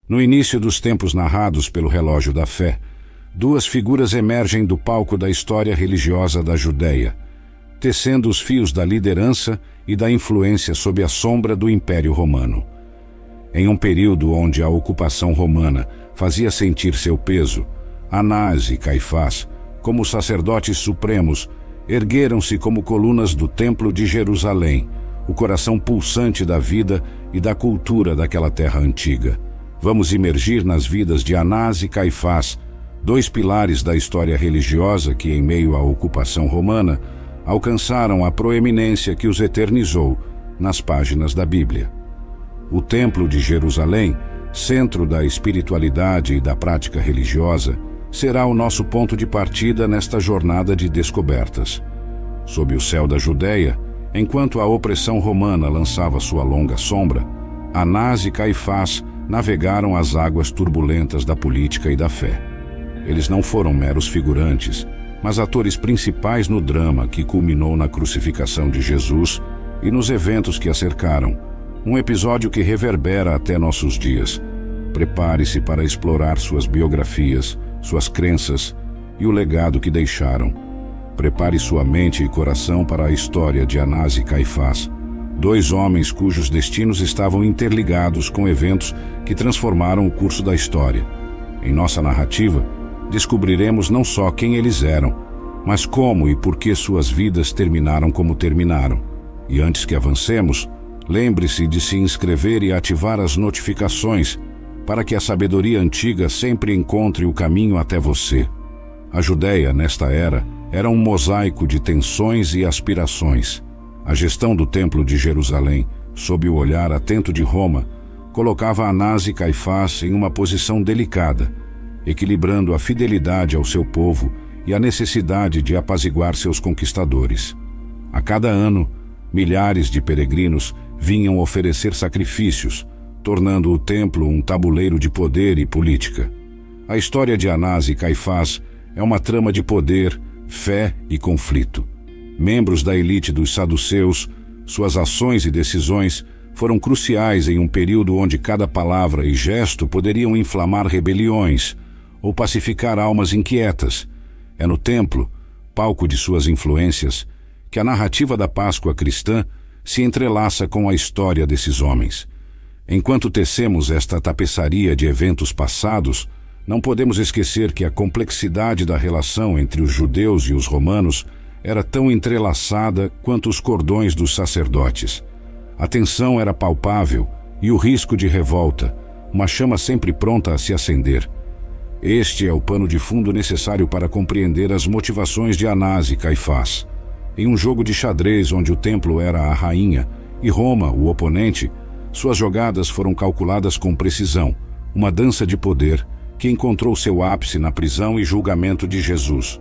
No início dos tempos narrados pelo relógio da fé, duas figuras emergem do palco da história religiosa da Judéia, tecendo os fios da liderança e da influência sob a sombra do Império Romano. Em um período onde a ocupação romana fazia sentir seu peso, Anás e Caifás, como sacerdotes supremos, ergueram-se como colunas do Templo de Jerusalém, o coração pulsante da vida e da cultura daquela terra antiga. Vamos imergir nas vidas de Anás e Caifás, dois pilares da história religiosa que, em meio à ocupação romana, alcançaram a proeminência que os eternizou nas páginas da Bíblia. O Templo de Jerusalém, centro da espiritualidade e da prática religiosa, será o nosso ponto de partida nesta jornada de descobertas. Sob o céu da Judéia, enquanto a opressão romana lançava sua longa sombra, Anás e Caifás navegaram as águas turbulentas da política e da fé. Eles não foram meros figurantes, mas atores principais no drama que culminou na crucificação de Jesus e nos eventos que a cercaram, um episódio que reverbera até nossos dias. Prepare-se para explorar suas biografias, suas crenças e o legado que deixaram. Prepare sua mente e coração para a história de Anás e Caifás, dois homens cujos destinos estavam interligados com eventos que transformaram o curso da história. Em nossa narrativa, descobriremos não só quem eles eram, mas como e por que suas vidas terminaram como terminaram. E antes que avancemos, lembre-se de se inscrever e ativar as notificações para que a sabedoria antiga sempre encontre o caminho até você. A Judéia, nesta era, era um mosaico de tensões e aspirações. A gestão do Templo de Jerusalém, sob o olhar atento de Roma, colocava Anás e Caifás em uma posição delicada, equilibrando a fidelidade ao seu povo e a necessidade de apaziguar seus conquistadores. A cada ano, milhares de peregrinos vinham oferecer sacrifícios, tornando o templo um tabuleiro de poder e política. A história de Anás e Caifás é uma trama de poder, fé e conflito. Membros da elite dos saduceus, suas ações e decisões foram cruciais em um período onde cada palavra e gesto poderiam inflamar rebeliões ou pacificar almas inquietas. É no templo, palco de suas influências, que a narrativa da Páscoa cristã se entrelaça com a história desses homens. Enquanto tecemos esta tapeçaria de eventos passados, não podemos esquecer que a complexidade da relação entre os judeus e os romanos era tão entrelaçada quanto os cordões dos sacerdotes. A tensão era palpável e o risco de revolta, uma chama sempre pronta a se acender. Este é o pano de fundo necessário para compreender as motivações de Anás e Caifás. Em um jogo de xadrez onde o templo era a rainha e Roma o oponente, suas jogadas foram calculadas com precisão, uma dança de poder que encontrou seu ápice na prisão e julgamento de Jesus.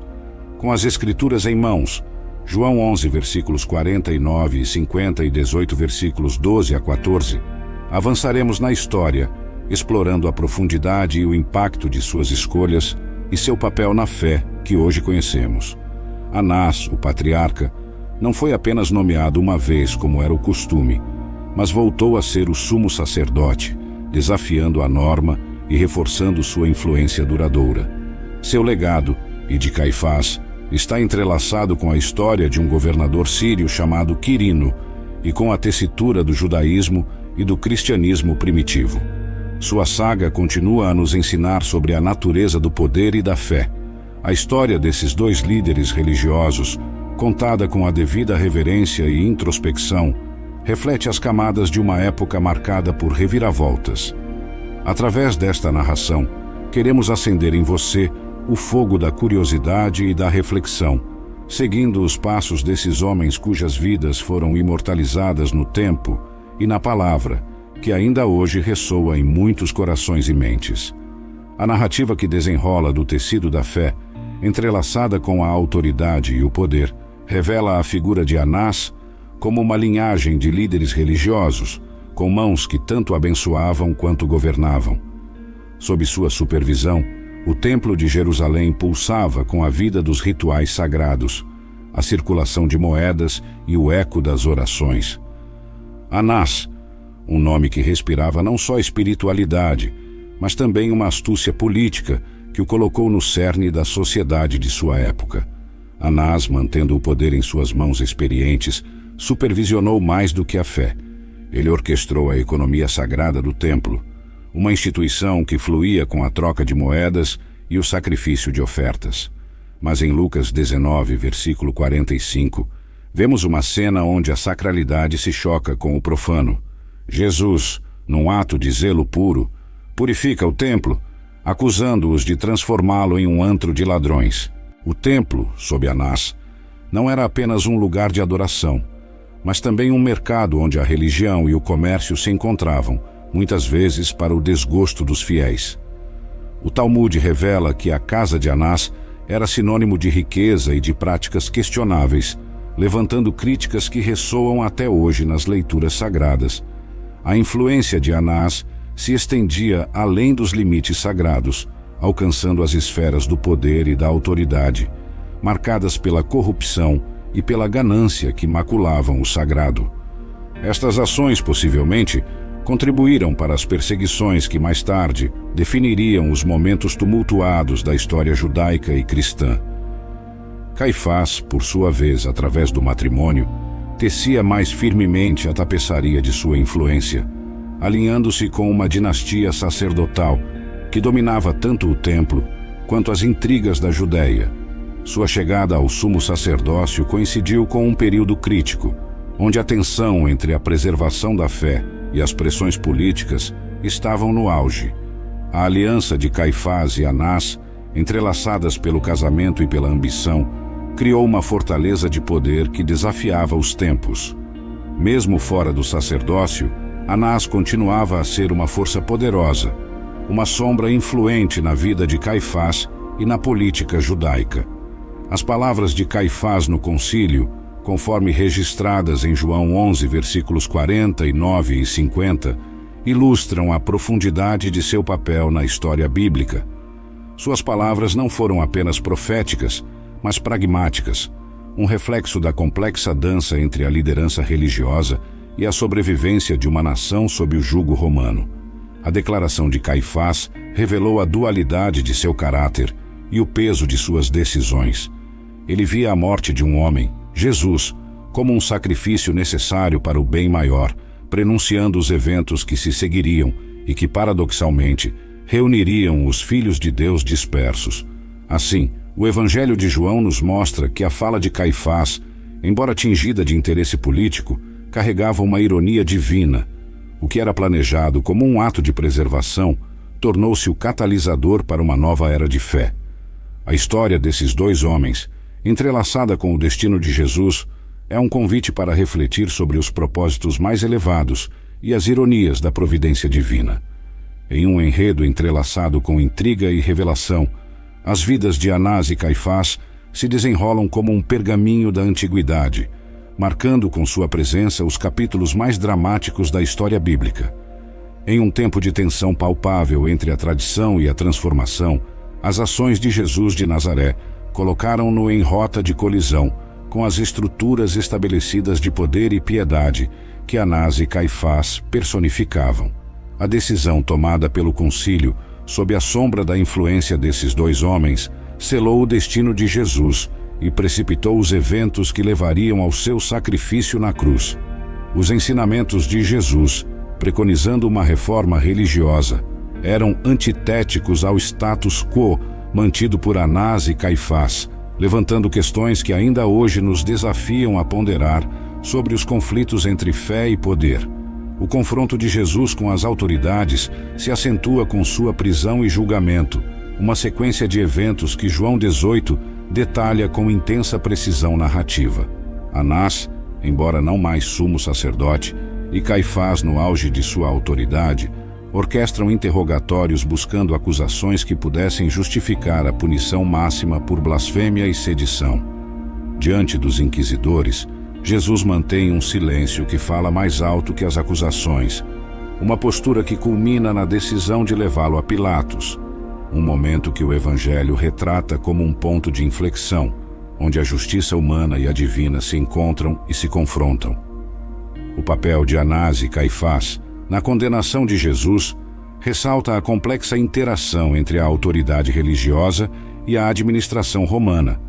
Com as Escrituras em mãos, João 11, versículos 49 e 50 e 18, versículos 12 a 14, avançaremos na história, explorando a profundidade e o impacto de suas escolhas e seu papel na fé que hoje conhecemos. Anás, o patriarca, não foi apenas nomeado uma vez como era o costume, mas voltou a ser o sumo sacerdote, desafiando a norma e reforçando sua influência duradoura. Seu legado, e de Caifás, está entrelaçado com a história de um governador sírio chamado Quirino e com a tessitura do judaísmo e do cristianismo primitivo. Sua saga continua a nos ensinar sobre a natureza do poder e da fé. A história desses dois líderes religiosos, contada com a devida reverência e introspecção, reflete as camadas de uma época marcada por reviravoltas. Através desta narração, queremos acender em você o fogo da curiosidade e da reflexão, seguindo os passos desses homens cujas vidas foram imortalizadas no tempo e na palavra, que ainda hoje ressoa em muitos corações e mentes. A narrativa que desenrola do tecido da fé, entrelaçada com a autoridade e o poder, revela a figura de Anás como uma linhagem de líderes religiosos, com mãos que tanto abençoavam quanto governavam. Sob sua supervisão, o Templo de Jerusalém pulsava com a vida dos rituais sagrados, a circulação de moedas e o eco das orações. Anás, um nome que respirava não só espiritualidade, mas também uma astúcia política que o colocou no cerne da sociedade de sua época. Anás, mantendo o poder em suas mãos experientes, supervisionou mais do que a fé. Ele orquestrou a economia sagrada do templo, uma instituição que fluía com a troca de moedas e o sacrifício de ofertas. Mas em Lucas 19, versículo 45, vemos uma cena onde a sacralidade se choca com o profano. Jesus, num ato de zelo puro, purifica o templo, acusando-os de transformá-lo em um antro de ladrões. O templo, sob Anás, não era apenas um lugar de adoração, mas também um mercado onde a religião e o comércio se encontravam, muitas vezes para o desgosto dos fiéis. O Talmud revela que a casa de Anás era sinônimo de riqueza e de práticas questionáveis, levantando críticas que ressoam até hoje nas leituras sagradas. A influência de Anás se estendia além dos limites sagrados, alcançando as esferas do poder e da autoridade, marcadas pela corrupção e pela ganância que maculavam o sagrado. Estas ações, possivelmente, contribuíram para as perseguições que mais tarde definiriam os momentos tumultuados da história judaica e cristã. Caifás, por sua vez, através do matrimônio, tecia mais firmemente a tapeçaria de sua influência, alinhando-se com uma dinastia sacerdotal que dominava tanto o templo quanto as intrigas da Judéia. Sua chegada ao sumo sacerdócio coincidiu com um período crítico, onde a tensão entre a preservação da fé e as pressões políticas estavam no auge. A aliança de Caifás e Anás, entrelaçadas pelo casamento e pela ambição, criou uma fortaleza de poder que desafiava os tempos. Mesmo fora do sacerdócio, Anás continuava a ser uma força poderosa, uma sombra influente na vida de Caifás e na política judaica. As palavras de Caifás no concílio, conforme registradas em João 11, versículos 49 e 50, ilustram a profundidade de seu papel na história bíblica. Suas palavras não foram apenas proféticas, mas pragmáticas, um reflexo da complexa dança entre a liderança religiosa e a sobrevivência de uma nação sob o jugo romano. A declaração de Caifás revelou a dualidade de seu caráter e o peso de suas decisões. Ele via a morte de um homem, Jesus, como um sacrifício necessário para o bem maior, prenunciando os eventos que se seguiriam e que, paradoxalmente, reuniriam os filhos de Deus dispersos. Assim, o Evangelho de João nos mostra que a fala de Caifás, embora tingida de interesse político, carregava uma ironia divina. O que era planejado como um ato de preservação tornou-se o catalisador para uma nova era de fé. A história desses dois homens, entrelaçada com o destino de Jesus, é um convite para refletir sobre os propósitos mais elevados e as ironias da providência divina. Em um enredo entrelaçado com intriga e revelação, as vidas de Anás e Caifás se desenrolam como um pergaminho da antiguidade, marcando com sua presença os capítulos mais dramáticos da história bíblica. Em um tempo de tensão palpável entre a tradição e a transformação, as ações de Jesus de Nazaré colocaram-no em rota de colisão com as estruturas estabelecidas de poder e piedade que Anás e Caifás personificavam. A decisão tomada pelo concílio, sob a sombra da influência desses dois homens, selou o destino de Jesus e precipitou os eventos que levariam ao seu sacrifício na cruz. Os ensinamentos de Jesus, preconizando uma reforma religiosa, eram antitéticos ao status quo mantido por Anás e Caifás, levantando questões que ainda hoje nos desafiam a ponderar sobre os conflitos entre fé e poder. O confronto de Jesus com as autoridades se acentua com sua prisão e julgamento, uma sequência de eventos que João 18 detalha com intensa precisão narrativa. Anás, embora não mais sumo sacerdote, e Caifás, no auge de sua autoridade, orquestram interrogatórios buscando acusações que pudessem justificar a punição máxima por blasfêmia e sedição. Diante dos inquisidores, Jesus mantém um silêncio que fala mais alto que as acusações, uma postura que culmina na decisão de levá-lo a Pilatos, um momento que o Evangelho retrata como um ponto de inflexão, onde a justiça humana e a divina se encontram e se confrontam. O papel de Anás e Caifás, na condenação de Jesus, ressalta a complexa interação entre a autoridade religiosa e a administração romana,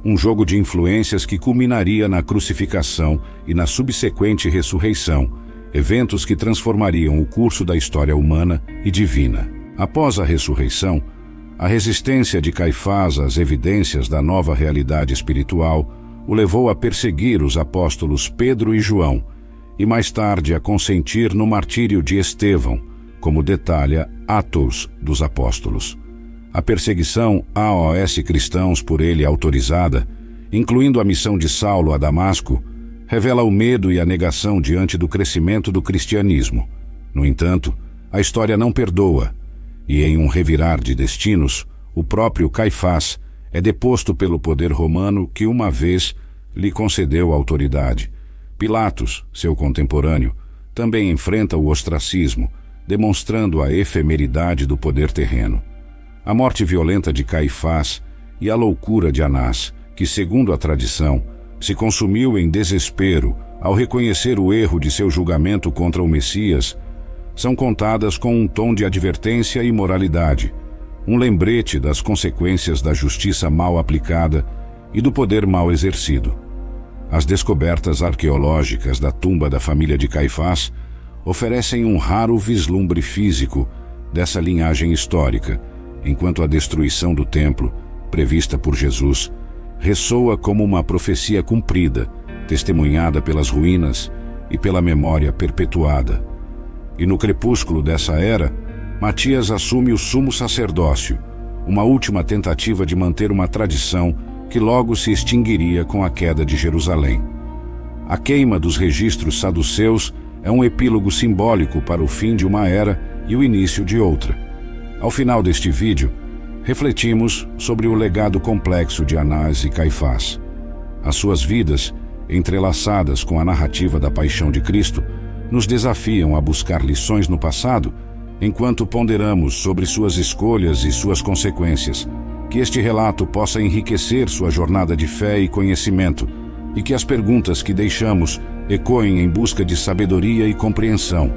um jogo de influências que culminaria na crucificação e na subsequente ressurreição, eventos que transformariam o curso da história humana e divina. Após a ressurreição, a resistência de Caifás às evidências da nova realidade espiritual o levou a perseguir os apóstolos Pedro e João e mais tarde a consentir no martírio de Estevão, como detalha Atos dos Apóstolos. A perseguição aos cristãos por ele autorizada, incluindo a missão de Saulo a Damasco, revela o medo e a negação diante do crescimento do cristianismo. No entanto, a história não perdoa, e em um revirar de destinos, o próprio Caifás é deposto pelo poder romano que uma vez lhe concedeu autoridade. Pilatos, seu contemporâneo, também enfrenta o ostracismo, demonstrando a efemeridade do poder terreno. A morte violenta de Caifás e a loucura de Anás, que, segundo a tradição, se consumiu em desespero ao reconhecer o erro de seu julgamento contra o Messias, são contadas com um tom de advertência e moralidade, um lembrete das consequências da justiça mal aplicada e do poder mal exercido. As descobertas arqueológicas da tumba da família de Caifás oferecem um raro vislumbre físico dessa linhagem histórica, enquanto a destruição do templo, prevista por Jesus, ressoa como uma profecia cumprida, testemunhada pelas ruínas e pela memória perpetuada. E no crepúsculo dessa era, Matias assume o sumo sacerdócio, uma última tentativa de manter uma tradição que logo se extinguiria com a queda de Jerusalém. A queima dos registros saduceus é um epílogo simbólico para o fim de uma era e o início de outra. Ao final deste vídeo, refletimos sobre o legado complexo de Anás e Caifás. As suas vidas, entrelaçadas com a narrativa da paixão de Cristo, nos desafiam a buscar lições no passado, enquanto ponderamos sobre suas escolhas e suas consequências. Que este relato possa enriquecer sua jornada de fé e conhecimento, e que as perguntas que deixamos ecoem em busca de sabedoria e compreensão.